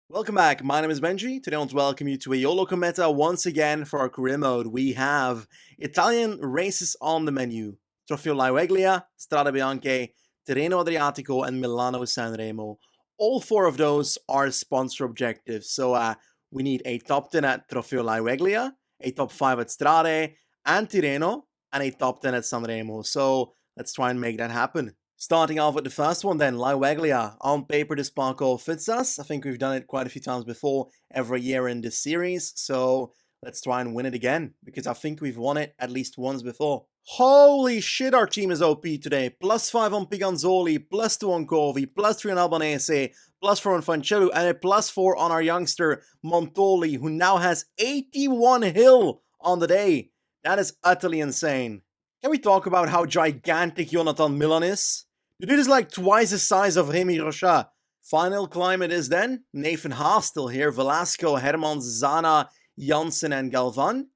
Welcome back, my name is Benji. Today I want to welcome you to Eolo-Kometa once again for our career mode. We have Italian races on the menu. Trofeo La Weglia, Strade Bianche, Tirreno Adriatico, and Milano San Remo. All four of those are sponsor objectives. So we need a top 10 at Trofeo La Weglia, a top 5 at Strade and Tirreno, and a top 10 at San Remo. So let's try and make that happen. Starting off with the first one then, La Weglia. On paper, this parkour fits us. I think we've done it quite a few times before, every year in this series. So let's try and win it again, because I think we've won it at least once before. Holy shit, our team is OP today. +5 on Piganzoli, +2 on Corvi, +3 on Albanese, +4 on Fancello, and a +4 on our youngster, Montoli, who now has 81 hill on the day. That is utterly insane. Can we talk about how gigantic Jonathan Milan is? The dude is like twice the size of Remy Rocha. Final climb it is then. Nathan Haas still here. Velasco, Herman, Zana, Janssen, and Galvan.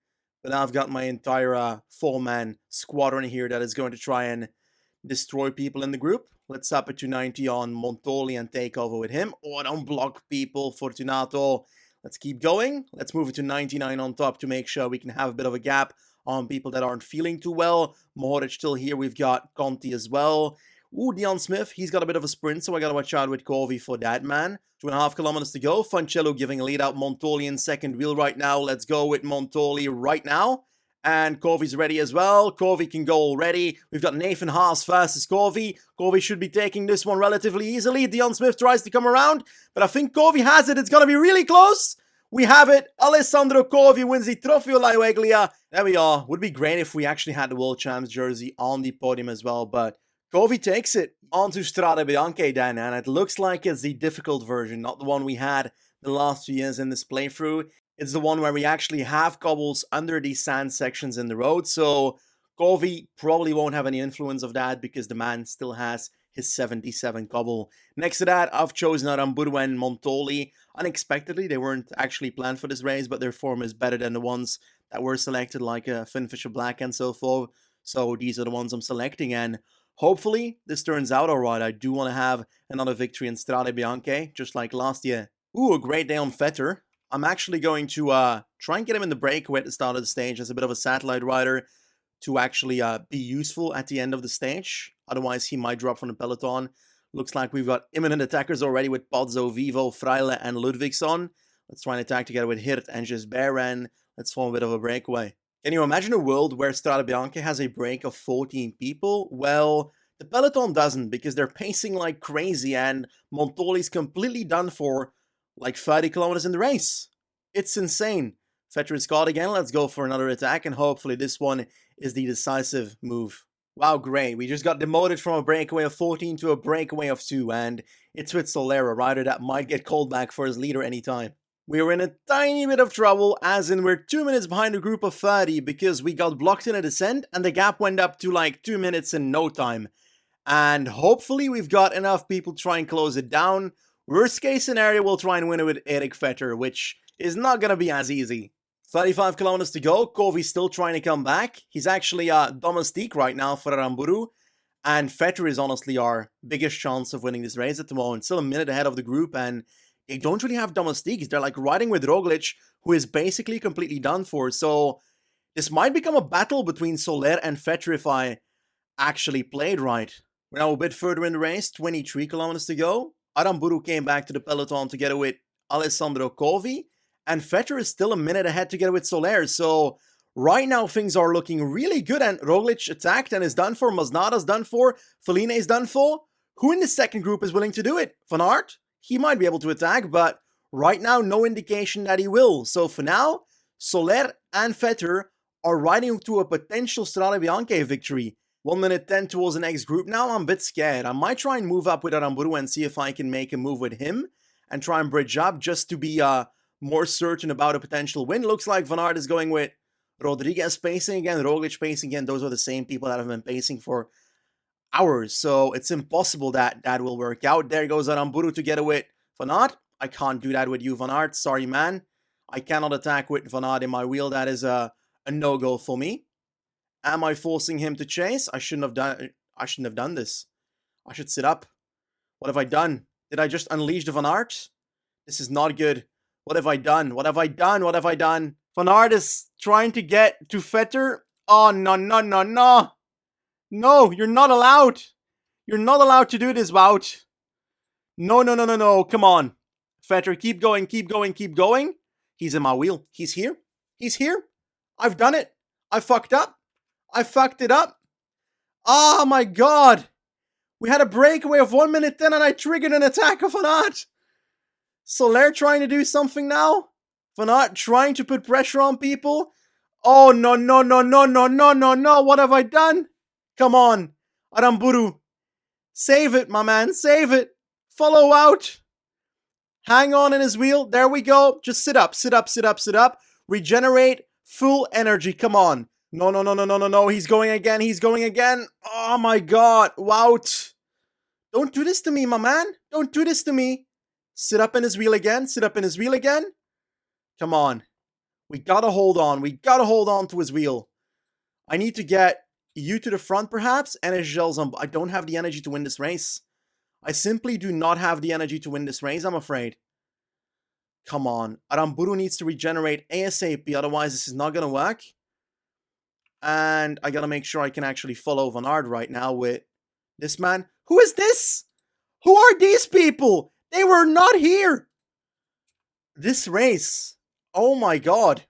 But now I've got my entire four-man squadron here that is going to try and destroy people in the group. Let's up it to 90 on Montoli and take over with him. Oh, don't block people, Fortunato. Let's keep going. Let's move it to 99 on top to make sure we can have a bit of a gap on people that aren't feeling too well. Mohoric still here. We've got Conti as well. Ooh, Dion Smith, he's got a bit of a sprint, so I gotta watch out with Corvi for that, man. 2.5 kilometers to go. Fancello giving a lead out. Montoli in second wheel right now. Let's go with Montoli right now. And Corvi's ready as well. Corvi can go already. We've got Nathan Haas versus Corvi. Corvi should be taking this one relatively easily. Dion Smith tries to come around, but I think Corvi has it. It's gonna be really close. We have it. Alessandro Corvi wins the Trofeo La Weglia. There we are. Would be great if we actually had the World Champs jersey on the podium as well, but Corvi takes it. On to Strade Bianche then, and it looks like it's the difficult version, not the one we had the last few years in this playthrough. It's the one where we actually have cobbles under these sand sections in the road, so Corvi probably won't have any influence of that because the man still has his 77 cobble. Next to that, I've chosen Aramburu and Montoli. Unexpectedly, they weren't actually planned for this race, but their form is better than the ones that were selected, like Finfisher Black and so forth. So these are the ones I'm selecting, and hopefully this turns out alright. I do want to have another victory in Strade Bianche, just like last year. Ooh, a great day on Vetter. I'm actually going to try and get him in the breakaway at the start of the stage as a bit of a satellite rider to actually be useful at the end of the stage. Otherwise, he might drop from the peloton. Looks like we've got imminent attackers already with Pozzo, Vivo, Freile, and Ludvigsson. Let's try and attack together with Hirt and Gisbert, and let's form a bit of a breakaway. Can you imagine a world where Strade Bianche has a break of 14 people? Well, the peloton doesn't, because they're pacing like crazy, and Montoli's completely done for like 30 kilometers in the race. It's insane. Vetter is caught again. Let's go for another attack, and hopefully this one is the decisive move. Wow, great. We just got demoted from a breakaway of 14 to a breakaway of 2, and it's with Solera, a rider that might get called back for his leader anytime. We're in a tiny bit of trouble, as in we're 2 minutes behind a group of 30 because we got blocked in a descent, and the gap went up to like 2 minutes in no time. And hopefully we've got enough people to try and close it down. Worst case scenario, we'll try and win it with Erik Vetter, which is not gonna be as easy. 35 kilometers to go. Corvi's still trying to come back. He's actually domestique right now for Aramburu. And Vetter is honestly our biggest chance of winning this race at the moment. Still a minute ahead of the group, and they don't really have domestiques. They're like riding with Roglic, who is basically completely done for. So this might become a battle between Soler and Vetter if I actually played right. We're now a bit further in the race. 23 kilometers to go. Aramburu came back to the peloton together with Alessandro Corvi. And Vetter is still a minute ahead together with Soler. So right now things are looking really good. And Roglic attacked and is done for. Masnada's done for. Feline is done for. Who in the second group is willing to do it? Van Aert? He might be able to attack, but right now no indication that he will. So for now, Soler and Vetter are riding to a potential Strade Bianche victory. 1 minute 10 towards the next group now. I'm a bit scared. I might try and move up with Aramburu and see if I can make a move with him and try and bridge up just to be more certain about a potential win. Looks like Van Aert is going with Rodriguez pacing again, Roglic pacing again. Those are the same people that have been pacing for hours, so it's impossible that that will work out. There goes Aramburu together with Van Aert. I can't do that with you, Van Aert. Sorry, man. I cannot attack with Van Aert in my wheel. That is a no-go for me. Am I forcing him to chase? I shouldn't have done this. I should sit up. What have I done? Did I just unleash the Van Aert? This is not good. What have I done? What have I done? What have I done? Van Aert is trying to get to Vetter. Oh, no, no, no, no. No, you're not allowed. You're not allowed to do this, Wout. No, no, no, no, no. Come on. Vetter, keep going, keep going, keep going. He's in my wheel. He's here. He's here. I've done it. I fucked up. I fucked it up. Oh my god. We had a breakaway of 1 minute 10 and I triggered an attack of Van Aert. Soler trying to do something now. Van Aert trying to put pressure on people. Oh, no, no, no, no, no, no, no, no. What have I done? Come on. Aramburu. Save it, my man. Save it. Follow out. Hang on in his wheel. There we go. Just sit up, sit up, sit up, sit up. Regenerate. Full energy. Come on. No, no, no, no, no, no, no. He's going again. He's going again. Oh, my God. Wout. Don't do this to me, my man. Don't do this to me. Sit up in his wheel again. Sit up in his wheel again. Come on. We gotta hold on. We gotta hold on to his wheel. I need to get you to the front, perhaps. And I don't have the energy to win this race. I simply do not have the energy to win this race, I'm afraid. Come on. Aramburu needs to regenerate ASAP. Otherwise, this is not gonna work. And I gotta make sure I can actually follow Van Aert right now with this man. Who is this? Who are these people? They were not here. This race. Oh my god.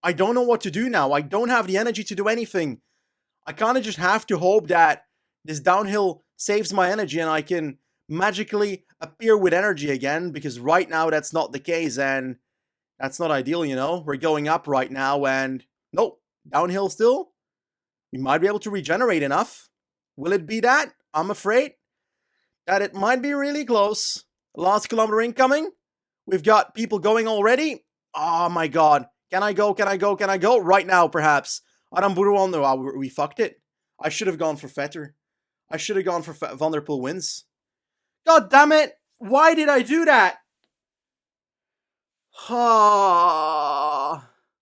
I don't know what to do now. I don't have the energy to do anything. I kind of just have to hope that this downhill saves my energy and I can magically appear with energy again. Because right now that's not the case and that's not ideal, you know. We're going up right now and nope. Downhill still. We might be able to regenerate enough. Will it be that? I'm afraid that it might be really close. Last kilometer incoming. We've got people going already. Oh my god. Can I go? Can I go? Can I go? Right now, perhaps. Aramburu on the... Oh, we fucked it. I should have gone for Vetter. I should have gone for Van der Poel wins. God damn it. Why did I do that?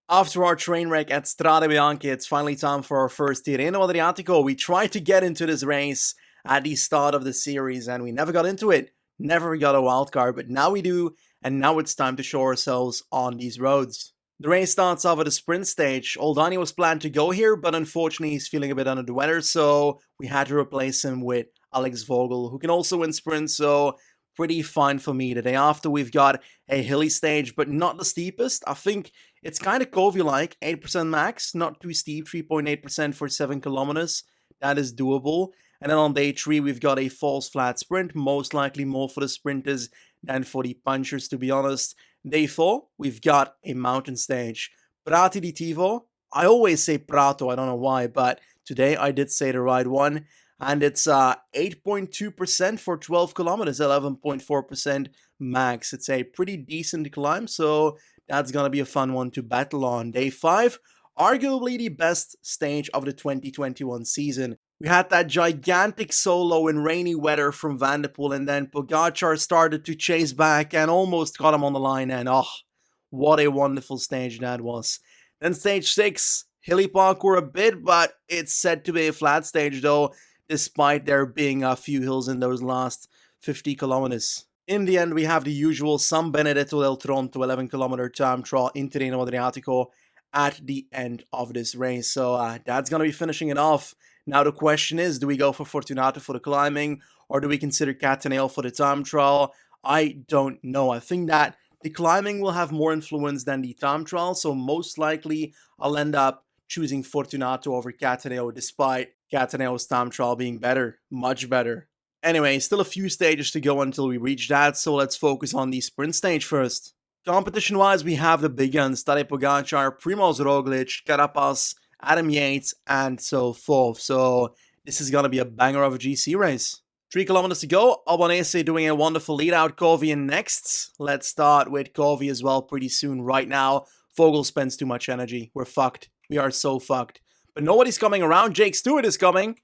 After our train wreck at Strade Bianche, it's finally time for our first Tirreno Adriatico. We tried to get into this race at the start of the series and we never got into it. Never got a wildcard, but now we do, and now it's time to show ourselves on these roads. The race starts off at a sprint stage. Oldani was planned to go here, but unfortunately he's feeling a bit under the weather, so we had to replace him with Alex Vogel, who can also win sprints, so pretty fine for me. The day after we've got a hilly stage, but not the steepest. I think it's kind of Covey-like, 8% max, not too steep, 3.8% for 7 kilometers. That is doable. And then on day 3, we've got a false flat sprint, most likely more for the sprinters than for the punchers, to be honest. Day 4, we've got a mountain stage. Prati di Tivo. I always say Prato, I don't know why, but today I did say the right one. And it's 8.2% for 12 kilometers, 11.4% max. It's a pretty decent climb, so that's going to be a fun one to battle on. Day 5, arguably the best stage of the 2021 season. We had that gigantic solo in rainy weather from Van der Poel, and then Pogačar started to chase back and almost got him on the line, and oh, what a wonderful stage that was. Then stage 6, hilly parkour a bit, but it's said to be a flat stage though, despite there being a few hills in those last 50 kilometers. In the end, we have the usual San Benedetto del Tronto 11-kilometer time trial in Tirreno Adriatico at the end of this race. So that's going to be finishing it off. Now the question is, do we go for Fortunato for the climbing, or do we consider Cataneo for the time trial? I don't know. I think that the climbing will have more influence than the time trial, so most likely I'll end up choosing Fortunato over Cataneo, despite Cataneo's time trial being better, much better. Anyway, still a few stages to go until we reach that, so let's focus on the sprint stage first. Competition-wise, we have the big guns, Tadej Pogačar, Primož Roglič, Carapaz, Adam Yates, and so forth. So this is going to be a banger of a GC race. 3 kilometers to go. Albanese doing a wonderful lead out. Covey in next. Let's start with Covey as well pretty soon. Right now, Vogel spends too much energy. We're fucked. We are so fucked. But nobody's coming around. Jake Stewart is coming.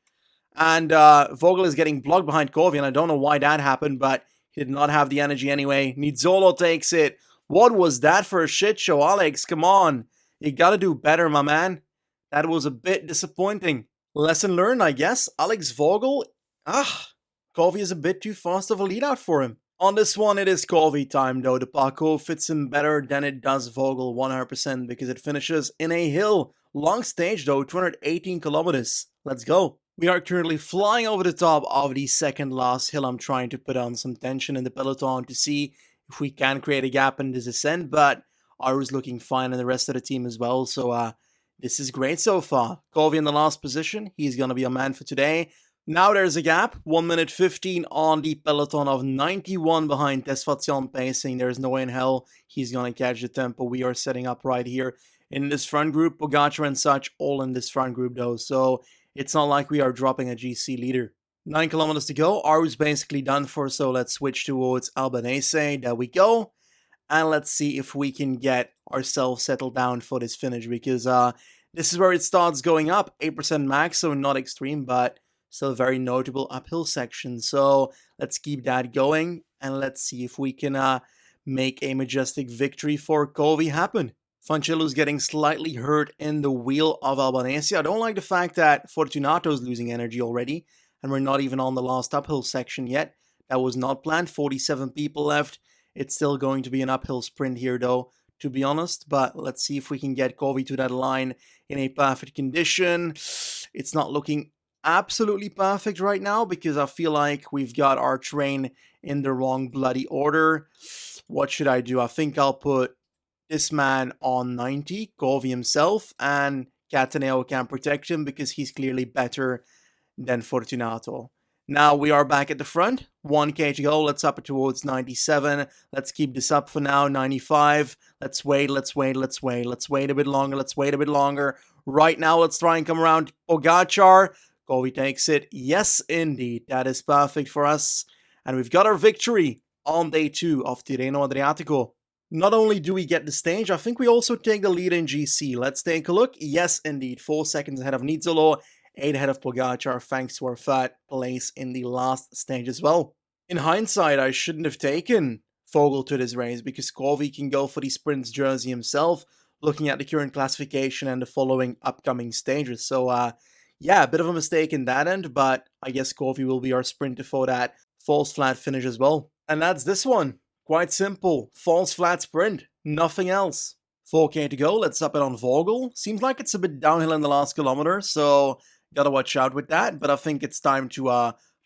And Vogel is getting blocked behind Covey. And I don't know why that happened, but he did not have the energy anyway. Nizzolo takes it. What was that for a shit show, Alex? Come on. You gotta do better, my man. That was a bit disappointing. Lesson learned, I guess. Alex Vogel, Covey is a bit too fast of a lead out for him. On this one, it is Corvi time though. The parkour fits him better than it does Vogel 100% because it finishes in a hill. Long stage though, 218 kilometers. Let's go. We are currently flying over the top of the second last hill. I'm trying to put on some tension in the peloton to see if we can create a gap in this ascent, but Aru's looking fine and the rest of the team as well. So this is great so far. Corvi in the last position. He's going to be a man for today. Now there's a gap, 1 minute 15 on the peloton of 91 behind Tesfatsion pacing. There's no way in hell he's going to catch the tempo. We are setting up right here in this front group. Pogacar and such all in this front group though, so it's not like we are dropping a GC leader. 9 kilometers to go. Aru's basically done for, so let's switch towards Albanese. There we go. And let's see if we can get ourselves settled down for this finish because this is where it starts going up. 8% max, so not extreme, but still a very notable uphill section. So let's keep that going and let's see if we can make a majestic victory for Corvi happen. Fancello's getting slightly hurt in the wheel of Albanese. I don't like the fact that Fortunato's losing energy already and we're not even on the last uphill section yet. That was not planned. 47 people left. It's still going to be an uphill sprint here though, to be honest, but let's see if we can get Corvi to that line in a perfect condition. It's not looking absolutely perfect right now because I feel like we've got our train in the wrong bloody order. What should I do? I think I'll put this man on 90, Corvi himself, and Cataneo can protect him because he's clearly better than Fortunato. Now we are back at the front, 1k to go, let's up it towards 97, let's keep this up for now, 95, let's wait a bit longer, right now let's try and come around Pogacar. Corvi takes it. Yes, indeed. That is perfect for us. And we've got our victory on day 2 of Tirreno Adriatico. Not only do we get the stage, I think we also take the lead in GC. Let's take a look. Yes, indeed. 4 seconds ahead of Nizzolo, 8 ahead of Pogacar, thanks to our third place in the last stage as well. In hindsight, I shouldn't have taken Vogel to this race because Corvi can go for the sprints jersey himself, looking at the current classification and the following upcoming stages. So, yeah, a bit of a mistake in that end, but I guess Corvi will be our sprinter for that false flat finish as well. And that's this one. Quite simple. False flat sprint. Nothing else. 4k to go. Let's up it on Vogel. Seems like it's a bit downhill in the last kilometer, so gotta watch out with that. But I think it's time to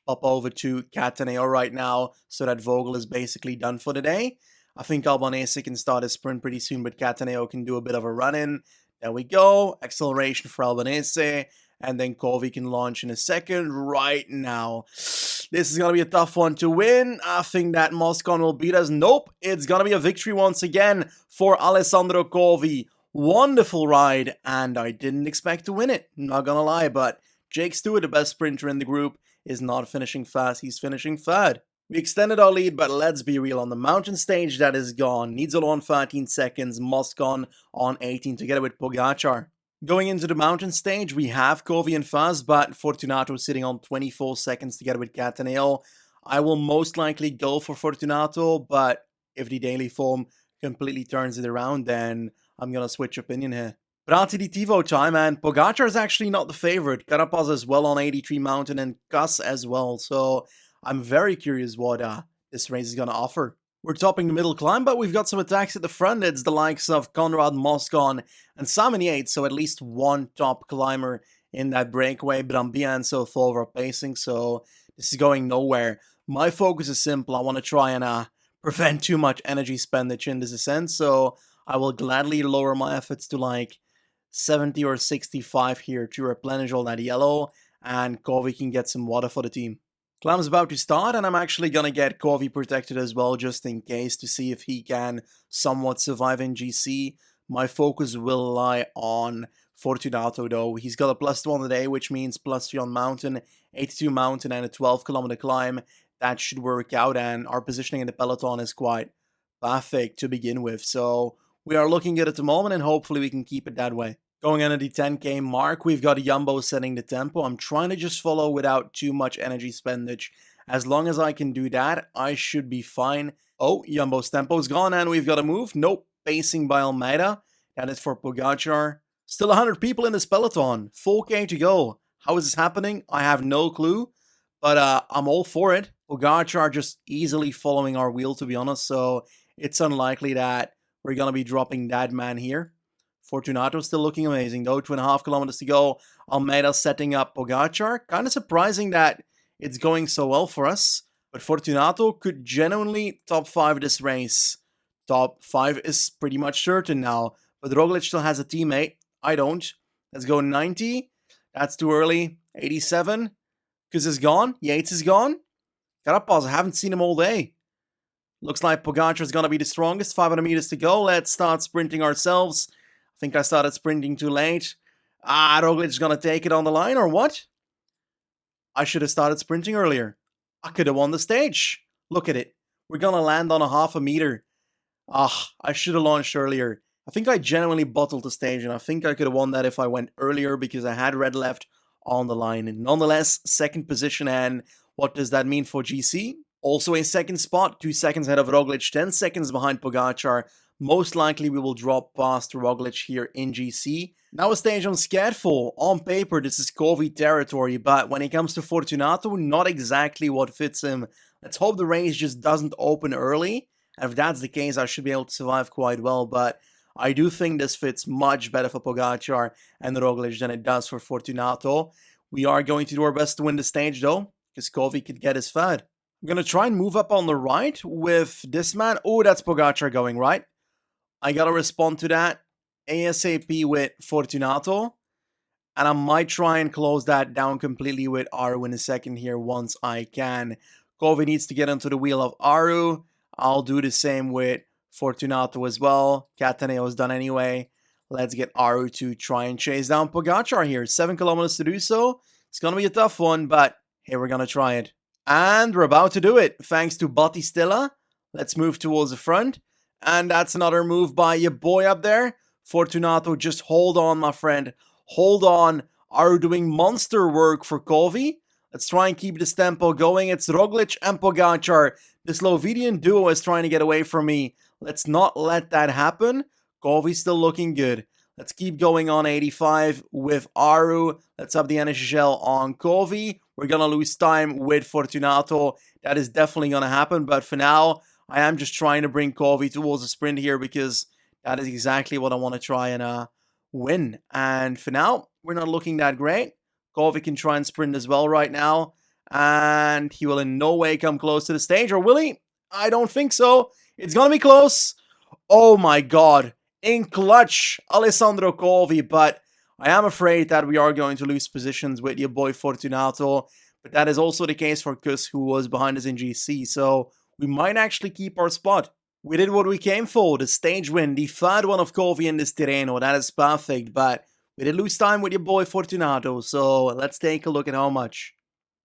pop over to Cataneo right now so that Vogel is basically done for the day. I think Albanese can start his sprint pretty soon, but Cataneo can do a bit of a run-in. There we go. Acceleration for Albanese. And then Corvi can launch in a second right now. This is going to be a tough one to win. I think that Moscon will beat us. Nope. It's going to be a victory once again for Alessandro Corvi. Wonderful ride. And I didn't expect to win it. Not going to lie. But Jake Stewart, the best sprinter in the group, is not finishing fast. He's finishing third. We extended our lead, but let's be real. On the mountain stage, that is gone. Nizzolo on 13 seconds. Moscon on 18 together with Pogacar. Going into the mountain stage, we have Corvi and Faz, but Fortunato sitting on 24 seconds together with Cataneo. I will most likely go for Fortunato, but if the daily form completely turns it around, then I'm going to switch opinion here. Prati di Tivo time, and Pogacar is actually not the favorite. Carapaz as well on 83 mountain and Kuss as well, so I'm very curious what this race is going to offer. We're topping the middle climb, but we've got some attacks at the front. It's the likes of Conrad, Moscon, and Simon Yates, so at least one top climber in that breakaway. Brambilla and so forth are pacing, so this is going nowhere. My focus is simple. I want to try and prevent too much energy spendage in this ascent, so I will gladly lower my efforts to like 70 or 65 here to replenish all that yellow, and Corvi can get some water for the team. Climb's about to start, and I'm actually gonna get Corvi protected as well, just in case, to see if he can somewhat survive in GC. My focus will lie on Fortunato though. He's got a +2 on the day, which means +3 on mountain, 82 mountain, and a 12-kilometer climb. That should work out, and our positioning in the peloton is quite perfect to begin with. So we are looking good at the moment, and hopefully we can keep it that way. Going into the 10k mark, we've got Jumbo setting the tempo. I'm trying to just follow without too much energy spendage. As long as I can do that, I should be fine. Oh, Jumbo's tempo's gone, and we've got a move. Nope, pacing by Almeida. That is for Pogacar. Still 100 people in this peloton. 4k to go. How is this happening? I have no clue, but I'm all for it. Pogacar just easily following our wheel, to be honest, so it's unlikely that we're going to be dropping that man here. Fortunato still looking amazing, though. 2.5 kilometers to go. Almeida setting up Pogacar. Kind of surprising that it's going so well for us. But Fortunato could genuinely top 5 this race. Top 5 is pretty much certain now. But Roglic still has a teammate. I don't. Let's go 90. That's too early. 87. Because is gone. Yates is gone. Carapaz, I haven't seen him all day. Looks like Pogacar is going to be the strongest. 500 meters to go. Let's start sprinting ourselves. I think I started sprinting too late. Roglic is going to take it on the line, or what? I should have started sprinting earlier. I could have won the stage. Look at it. We're going to land on a half a meter. I should have launched earlier. I think I genuinely bottled the stage, and I think I could have won that if I went earlier because I had red left on the line. And nonetheless, second position, and what does that mean for GC? Also a second spot, 2 seconds ahead of Roglic, 10 seconds behind Pogacar. Most likely we will drop past Roglic here in GC. Now a stage I'm scared for. On paper, this is Covey territory, but when it comes to Fortunato, not exactly what fits him. Let's hope the race just doesn't open early. And if that's the case, I should be able to survive quite well, but I do think this fits much better for Pogacar and Roglic than it does for Fortunato. We are going to do our best to win the stage, though, because Covey could get his third. I'm going to try and move up on the right with this man. Oh, that's Pogacar going right. I got to respond to that ASAP with Fortunato. And I might try and close that down completely with Aru in a second here once I can. Covey needs to get into the wheel of Aru. I'll do the same with Fortunato as well. Cataneo is done anyway. Let's get Aru to try and chase down Pogacar here. 7 kilometers to do so. It's going to be a tough one, but hey, we're going to try it. And we're about to do it, thanks to Battistella. Let's move towards the front. And that's another move by your boy up there. Fortunato, just hold on, my friend. Hold on. Are doing monster work for Covey. Let's try and keep this tempo going. It's Roglic and Pogacar. The Slovenian duo is trying to get away from me. Let's not let that happen. Covey's still looking good. Let's keep going on 85 with Aru. Let's have the NHL on Covey. We're going to lose time with Fortunato. That is definitely going to happen. But for now, I am just trying to bring Covey towards a sprint here because that is exactly what I want to try and win. And for now, we're not looking that great. Covey can try and sprint as well right now. And he will in no way come close to the stage. Or will he? I don't think so. It's going to be close. Oh my god. In clutch, Alessandro Covey. But I am afraid that we are going to lose positions with your boy Fortunato. But that is also the case for Kuss, who was behind us in GC. So we might actually keep our spot. We did what we came for. The stage win. The third one of Covey in this Tirreno. That is perfect. But we did lose time with your boy Fortunato. So let's take a look at how much.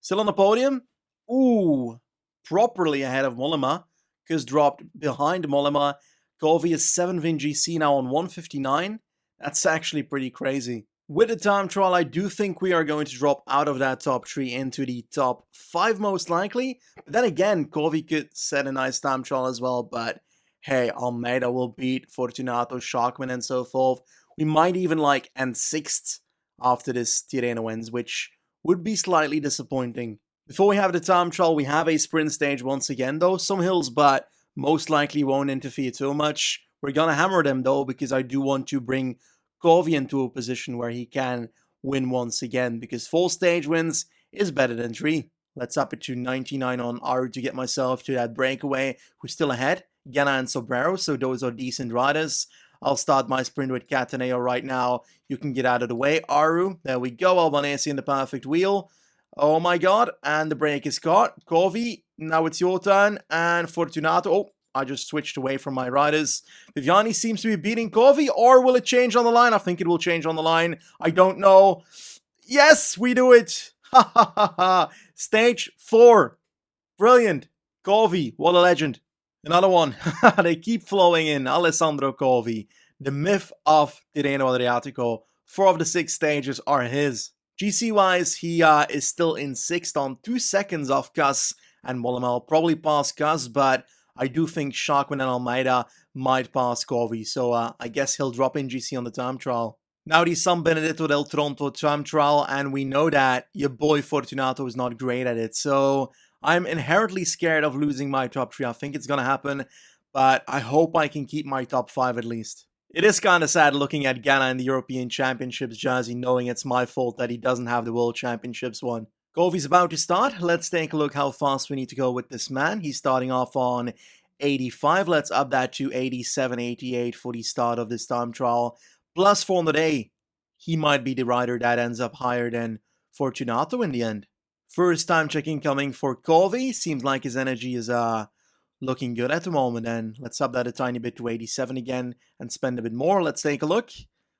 Still on the podium? Ooh. Properly ahead of Mollema. Kuss dropped behind Mollema. Covey is 7th in GC now on 159. That's actually pretty crazy. With the time trial, I do think we are going to drop out of that top 3 into the top 5 most likely. But then again, Covey could set a nice time trial as well. But hey, Almeida will beat Fortunato, Schachmann and so forth. We might even end 6th after this Tirreno ends, which would be slightly disappointing. Before we have the time trial, we have a sprint stage once again though. Some hills, but most likely won't interfere too much. We're gonna hammer them though, because I do want to bring Covey into a position where he can win once again, because 4 stage wins is better than 3. Let's up it to 99 on Aru to get myself to that breakaway, who's still ahead. Gana and Sobrero, so those are decent riders. I'll start my sprint with Cataneo right now. You can get out of the way, Aru. There we go, Albanese in the perfect wheel. Oh my god, and the break is caught. Covey, now it's your turn, and Fortunato. Oh, I just switched away from my riders. Viviani seems to be beating Covey, or will it change on the line? I think it will change on the line. I don't know. Yes, we do it. Ha ha ha ha. Stage 4. Brilliant. Covey, what a legend. Another one. They keep flowing in. Alessandro Covey, the myth of Tirreno Adriatico. 4 of the 6 stages are his. GC-wise, he is still in 6th on 2 seconds off Kuss and Mollema. Probably pass Kuss, but I do think Schachmann and Almeida might pass Covey, so I guess he'll drop in GC on the time trial. Now the San Benedetto del Tronto time trial, and we know that your boy Fortunato is not great at it, so I'm inherently scared of losing my top 3. I think it's gonna happen, but I hope I can keep my top 5 at least. It is kind of sad looking at Ghana in the European Championships jersey, knowing it's my fault that he doesn't have the World Championships one. Kofi's about to start. Let's take a look how fast we need to go with this man. He's starting off on 85. Let's up that to 87, 88 for the start of this time trial. Plus 400A. He might be the rider that ends up higher than Fortunato in the end. First time check incoming for Kofi. Seems like his energy is looking good at the moment. And let's up that a tiny bit to 87 again and spend a bit more. Let's take a look.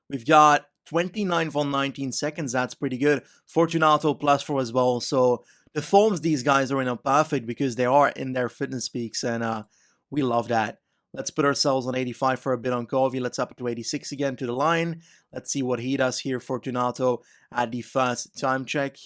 We've got 29 for 19 seconds. That's pretty good. Fortunato plus 4 as well. So the forms these guys are in are perfect because they are in their fitness peaks. And we love that. Let's put ourselves on 85 for a bit on Kofi. Let's up it to 86 again to the line. Let's see what he does here. Fortunato at the first time check.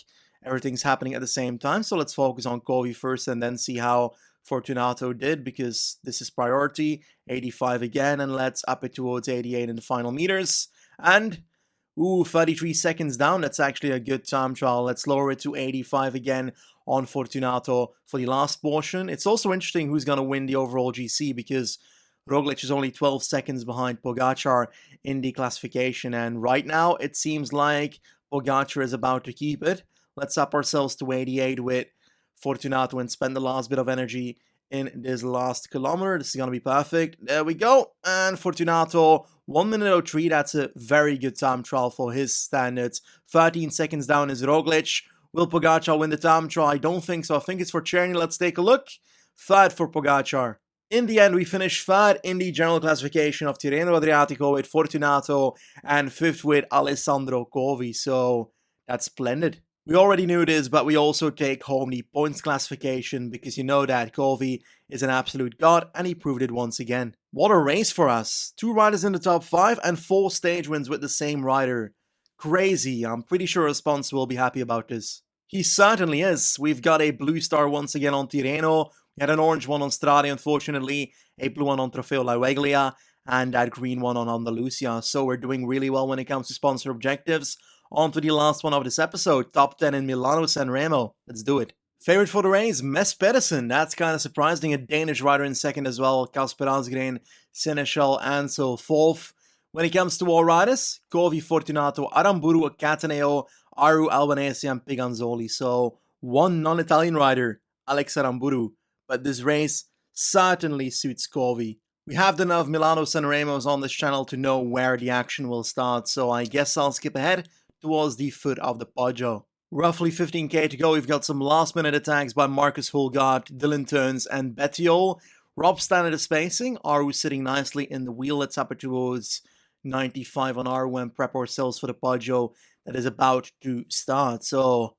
Everything's happening at the same time. So let's focus on Kofi first and then see how Fortunato did because this is priority. 85 again, and let's up it towards 88 in the final meters. And, 33 seconds down. That's actually a good time trial. Let's lower it to 85 again on Fortunato for the last portion. It's also interesting who's going to win the overall GC because Roglic is only 12 seconds behind Pogacar in the classification. And right now, it seems like Pogacar is about to keep it. Let's up ourselves to 88 with Fortunato and spend the last bit of energy in this last kilometer. This is going to be perfect. There we go. And Fortunato, 1 minute 03. That's a very good time trial for his standards. 13 seconds down is Roglic. Will Pogacar win the time trial? I don't think so. I think it's for Czerny. Let's take a look. Third for Pogacar. In the end, we finished third in the general classification of Tirreno Adriatico with Fortunato and fifth with Alessandro Covi. So that's splendid. We already knew this, but we also take home the points classification because you know that Kofi is an absolute god and he proved it once again. What a race for us. 2 riders in the top 5 and 4 stage wins with the same rider. Crazy. I'm pretty sure our sponsor will be happy about this. He certainly is. We've got a blue star once again on Tirreno. We had an orange one on Strade, unfortunately, a blue one on Trofeo La Veglia, and that green one on Andalusia. So we're doing really well when it comes to sponsor objectives. On to the last one of this episode, top 10 in Milano, San Remo. Let's do it. Favorite for the race, Mess Pedersen. That's kind of surprising. A Danish rider in second as well. Kasper Asgreen, Seneschal, and so forth. When it comes to all riders, Kovi, Fortunato, Aramburu, Cataneo, Aru, Albanese, and Piganzoli. So one non-Italian rider, Alex Aramburu. But this race certainly suits Kovi. We have enough Milano San Remos on this channel to know where the action will start, so I guess I'll skip ahead towards the foot of the Poggio. Roughly 15k to go. We've got some last minute attacks by Marcus Hulgaard, Dylan Turns, and Bettiol. Rob standard spacing. Aru sitting nicely in the wheel. Let's up it towards 95 on Aru and prep ourselves for the Poggio that is about to start. So,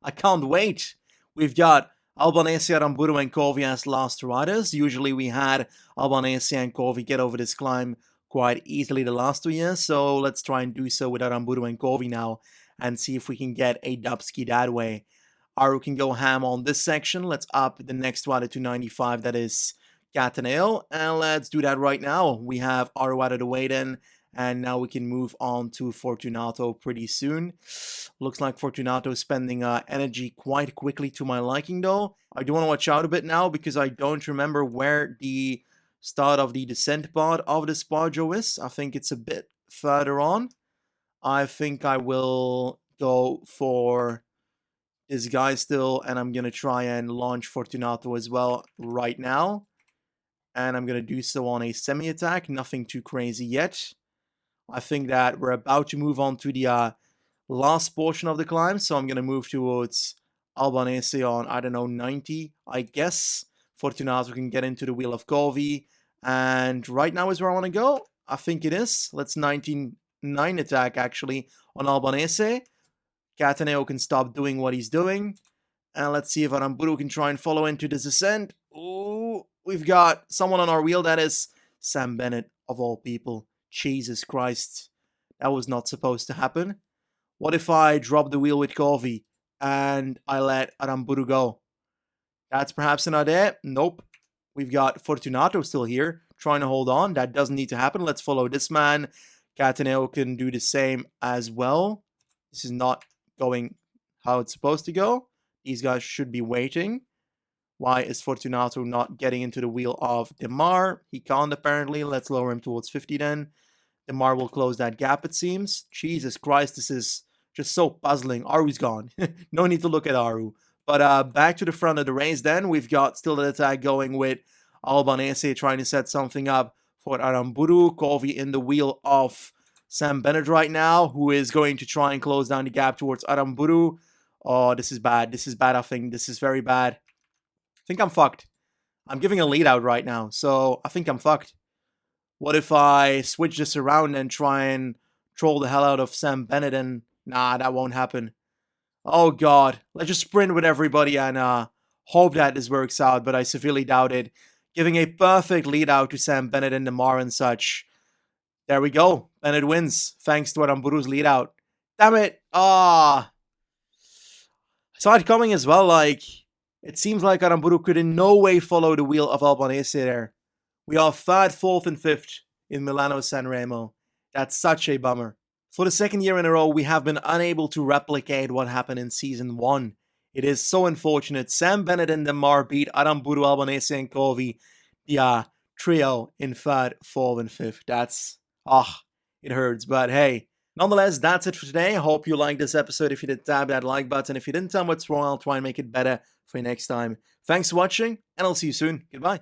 I can't wait. We've got Albanese, Aramburu, and Kovi as last riders. Usually we had Albanese and Kovi get over this climb quite easily the last 2 years, so let's try and do so with Aramburu and Kovi now and see if we can get a Dubsky that way. Aru can go ham on this section. Let's up the next rider to 95, that is Cataneo, and let's do that right now. We have Aru out of the way then, and now we can move on to Fortunato pretty soon. Looks like Fortunato is spending energy quite quickly to my liking though. I do want to watch out a bit now because I don't remember where the start of the descent part of this Poggio is. I think it's a bit further on. I think I will go for this guy still, and I'm going to try and launch Fortunato as well right now. And I'm going to do so on a semi-attack, nothing too crazy yet. I think that we're about to move on to the last portion of the climb, so I'm going to move towards Albanese on, I don't know, 90, I guess. Fortunato can get into the wheel of Kovi, and right now is where I want to go. I think it is. Let's 99 attack, actually, on Albanese. Cataneo can stop doing what he's doing, and let's see if Aramburu can try and follow into this ascent. Ooh, we've got someone on our wheel, that is Sam Bennett, of all people. Jesus Christ, that was not supposed to happen. What if I drop the wheel with Kovi and I let Aramburu go? That's perhaps an idea. Nope. We've got Fortunato still here, trying to hold on. That doesn't need to happen. Let's follow this man. Cataneo can do the same as well. This is not going how it's supposed to go. These guys should be waiting. Why is Fortunato not getting into the wheel of Demar? He can't apparently. Let's lower him towards 50 then. Demar will close that gap, it seems. Jesus Christ, this is just so puzzling. Aru's gone. No need to look at Aru. But back to the front of the race then. We've got still the attack going with Albanese trying to set something up for Aramburu. Kovi in the wheel of Sam Bennett right now, who is going to try and close down the gap towards Aramburu. Oh, this is bad. This is bad, I think. This is very bad. I think I'm fucked. I'm giving a lead out right now, so I think I'm fucked. What if I switch this around and try and troll the hell out of Sam Bennett? And nah, that won't happen. Oh god, let's just sprint with everybody and hope that this works out, but I severely doubt it. Giving a perfect lead out to Sam Bennett and Demar and such. There we go. Bennett wins, thanks to Aramburu's lead out. Damn it. Ah. I saw it coming as well, like, it seems like Aramburu could in no way follow the wheel of Albanese there. We are 3rd, 4th, and 5th in Milano San Remo. That's such a bummer. For the 2nd year in a row, we have been unable to replicate what happened in Season 1. It is so unfortunate. Sam Bennett and Demar beat Aramburu, Albanese, and Kovi, the trio in 3rd, 4th, and 5th. That's, it hurts. But hey, nonetheless, that's it for today. I hope you liked this episode. If you did, tap that like button. If you didn't, tell me what's wrong. I'll try and make it better for you next time. Thanks for watching, and I'll see you soon. Goodbye.